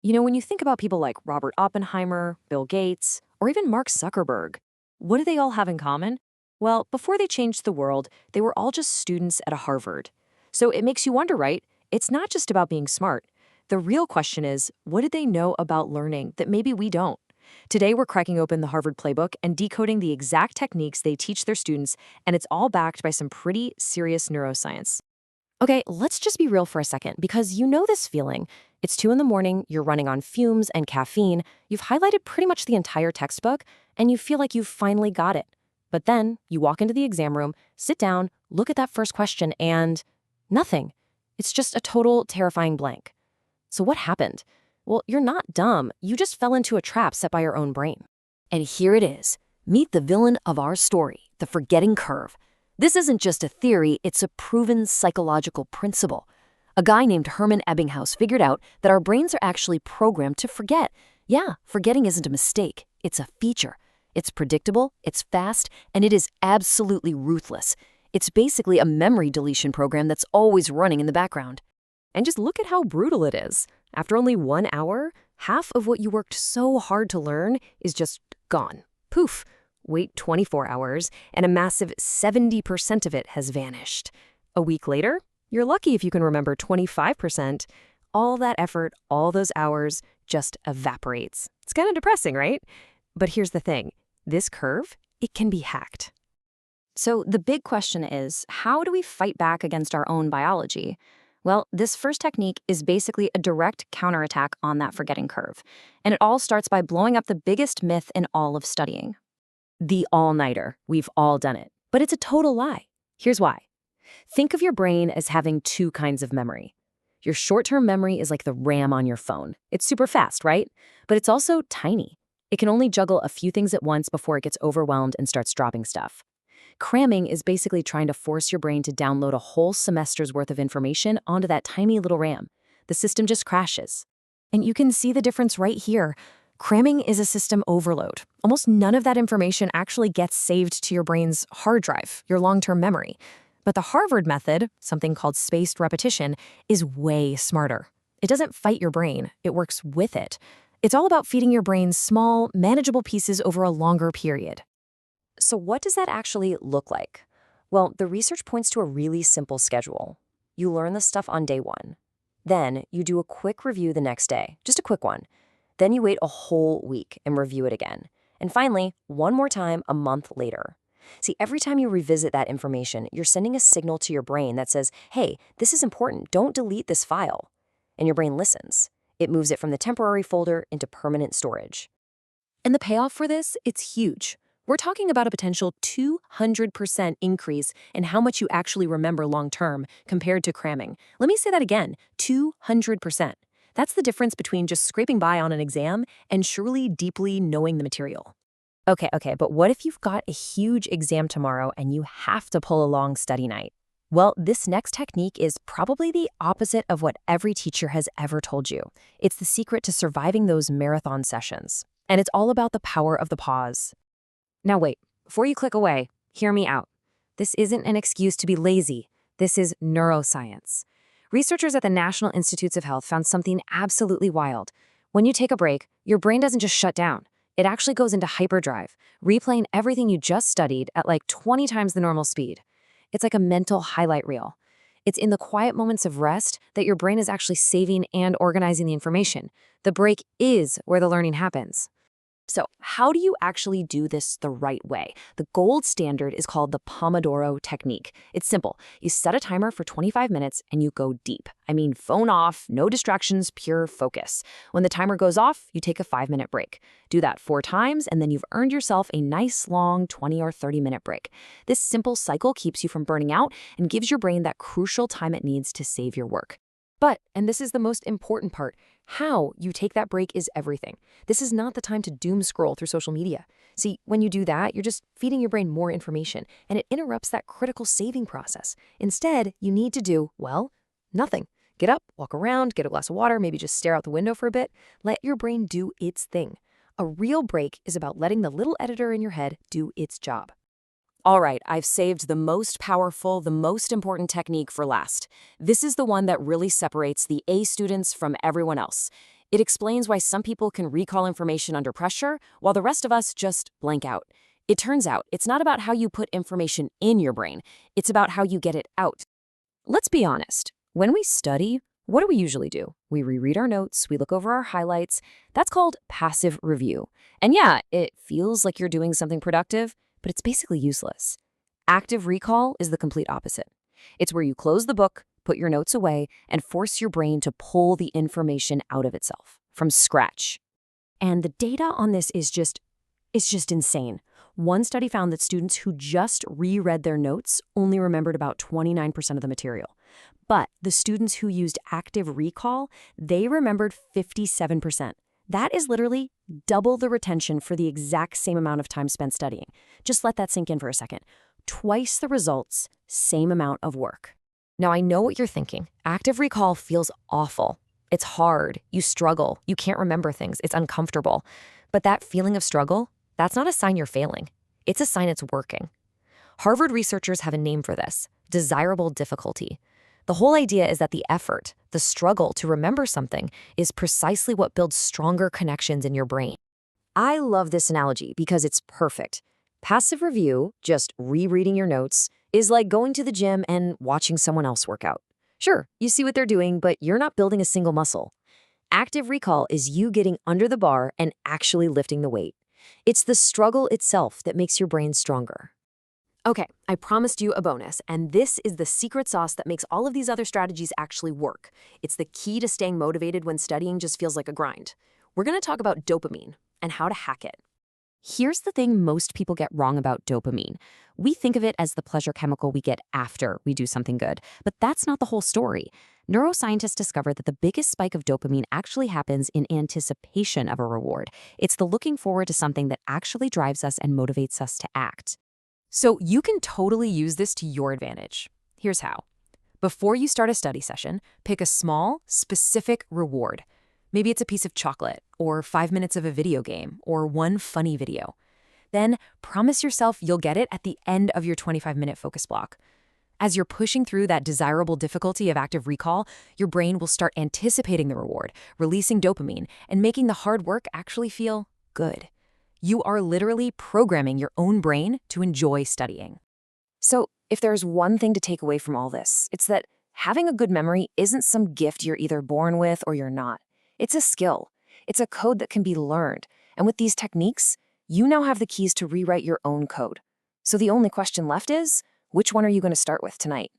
When you think about people like Robert Oppenheimer, Bill Gates, or even Mark Zuckerberg, what do they all have in common? Well, before they changed the world, they were all just students at a Harvard. So it makes you wonder, right? It's not just about being smart. The real question is, what did they know about learning that maybe we don't? Today, we're cracking open the Harvard playbook and decoding the exact techniques they teach their students, and it's all backed by some pretty serious neuroscience. Okay, let's just be real for a second, because you know this feeling. It's 2 in the morning, you're running on fumes and caffeine, you've highlighted pretty much the entire textbook, and you feel like you've finally got it. But then you walk into the exam room, sit down, look at that first question, and nothing. It's just a total terrifying blank. So what happened? Well, you're not dumb. You just fell into a trap set by your own brain. And here it is. Meet the villain of our story, the forgetting curve. This isn't just a theory, it's a proven psychological principle. A guy named Hermann Ebbinghaus figured out that our brains are actually programmed to forget. Yeah, forgetting isn't a mistake, it's a feature. It's predictable, it's fast, and it is absolutely ruthless. It's basically a memory deletion program that's always running in the background. And just look at how brutal it is. After only 1 hour, half of what you worked so hard to learn is just gone. Poof. Wait 24 hours, and a massive 70% of it has vanished. A week later, you're lucky if you can remember 25%. All that effort, all those hours, just evaporates. It's kind of depressing, right? But here's the thing. This curve, it can be hacked. So the big question is, how do we fight back against our own biology? Well, this first technique is basically a direct counterattack on that forgetting curve. And it all starts by blowing up the biggest myth in all of studying. The all-nighter. We've all done it. But it's a total lie. Here's why. Think of your brain as having two kinds of memory. Your short-term memory is like the RAM on your phone. It's super fast, right? But it's also tiny. It can only juggle a few things at once before it gets overwhelmed and starts dropping stuff. Cramming is basically trying to force your brain to download a whole semester's worth of information onto that tiny little RAM. The system just crashes. And you can see the difference right here. Cramming is a system overload. Almost none of that information actually gets saved to your brain's hard drive, your long-term memory. But the Harvard method, something called spaced repetition, is way smarter. It doesn't fight your brain, it works with it. It's all about feeding your brain small, manageable pieces over a longer period. So what does that actually look like? Well, the research points to a really simple schedule. You learn the stuff on day 1. Then you do a quick review the next day, just a quick one. Then you wait a whole week and review it again. And finally, one more time a month later. See, every time you revisit that information, you're sending a signal to your brain that says, hey, this is important, don't delete this file. And your brain listens. It moves it from the temporary folder into permanent storage. And the payoff for this, it's huge. We're talking about a potential 200% increase in how much you actually remember long-term compared to cramming. Let me say that again, 200%. That's the difference between just scraping by on an exam and surely deeply knowing the material. Okay, but what if you've got a huge exam tomorrow and you have to pull a long study night? Well, this next technique is probably the opposite of what every teacher has ever told you. It's the secret to surviving those marathon sessions. And it's all about the power of the pause. Now wait, before you click away, hear me out. This isn't an excuse to be lazy. This is neuroscience. Researchers at the National Institutes of Health found something absolutely wild. When you take a break, your brain doesn't just shut down. It actually goes into hyperdrive, replaying everything you just studied at like 20 times the normal speed. It's like a mental highlight reel. It's in the quiet moments of rest that your brain is actually saving and organizing the information. The break is where the learning happens. So how do you actually do this the right way? The gold standard is called the Pomodoro technique. It's simple. You set a timer for 25 minutes and you go deep. I mean, phone off, no distractions, pure focus. When the timer goes off, you take a 5-minute break. Do that 4 times and then you've earned yourself a nice long 20 or 30-minute break. This simple cycle keeps you from burning out and gives your brain that crucial time it needs to save your work. But, and this is the most important part, how you take that break is everything. This is not the time to doom scroll through social media. See, when you do that, you're just feeding your brain more information, and it interrupts that critical saving process. Instead, you need to do, well, nothing. Get up, walk around, get a glass of water, maybe just stare out the window for a bit. Let your brain do its thing. A real break is about letting the little editor in your head do its job. All right, I've saved the most powerful, the most important technique for last. This is the one that really separates the A students from everyone else. It explains why some people can recall information under pressure, while the rest of us just blank out. It turns out it's not about how you put information in your brain, it's about how you get it out. Let's be honest. When we study, what do we usually do? We reread our notes, we look over our highlights. That's called passive review. And yeah, it feels like you're doing something productive, but it's basically useless. Active recall is the complete opposite. It's where you close the book, put your notes away, and force your brain to pull the information out of itself from scratch. And the data on this is just insane. One study found that students who just reread their notes only remembered about 29% of the material. But the students who used active recall, they remembered 57%. That is literally double the retention for the exact same amount of time spent studying. Just let that sink in for a second. Twice the results, same amount of work. Now, I know what you're thinking. Active recall feels awful. It's hard. You struggle. You can't remember things. It's uncomfortable. But that feeling of struggle, that's not a sign you're failing. It's a sign it's working. Harvard researchers have a name for this: desirable difficulty. The whole idea is that the effort, the struggle to remember something, is precisely what builds stronger connections in your brain. I love this analogy because it's perfect. Passive review, just rereading your notes, is like going to the gym and watching someone else work out. Sure, you see what they're doing, but you're not building a single muscle. Active recall is you getting under the bar and actually lifting the weight. It's the struggle itself that makes your brain stronger. Okay, I promised you a bonus, and this is the secret sauce that makes all of these other strategies actually work. It's the key to staying motivated when studying just feels like a grind. We're going to talk about dopamine and how to hack it. Here's the thing most people get wrong about dopamine. We think of it as the pleasure chemical we get after we do something good, but that's not the whole story. Neuroscientists discovered that the biggest spike of dopamine actually happens in anticipation of a reward. It's the looking forward to something that actually drives us and motivates us to act. So you can totally use this to your advantage. Here's how. Before you start a study session, pick a small, specific reward. Maybe it's a piece of chocolate, or 5 minutes of a video game, or one funny video. Then promise yourself you'll get it at the end of your 25-minute focus block. As you're pushing through that desirable difficulty of active recall, your brain will start anticipating the reward, releasing dopamine, and making the hard work actually feel good. You are literally programming your own brain to enjoy studying. So, if there's one thing to take away from all this, it's that having a good memory isn't some gift you're either born with or you're not. It's a skill. It's a code that can be learned. And with these techniques, you now have the keys to rewrite your own code. So the only question left is, which one are you going to start with tonight?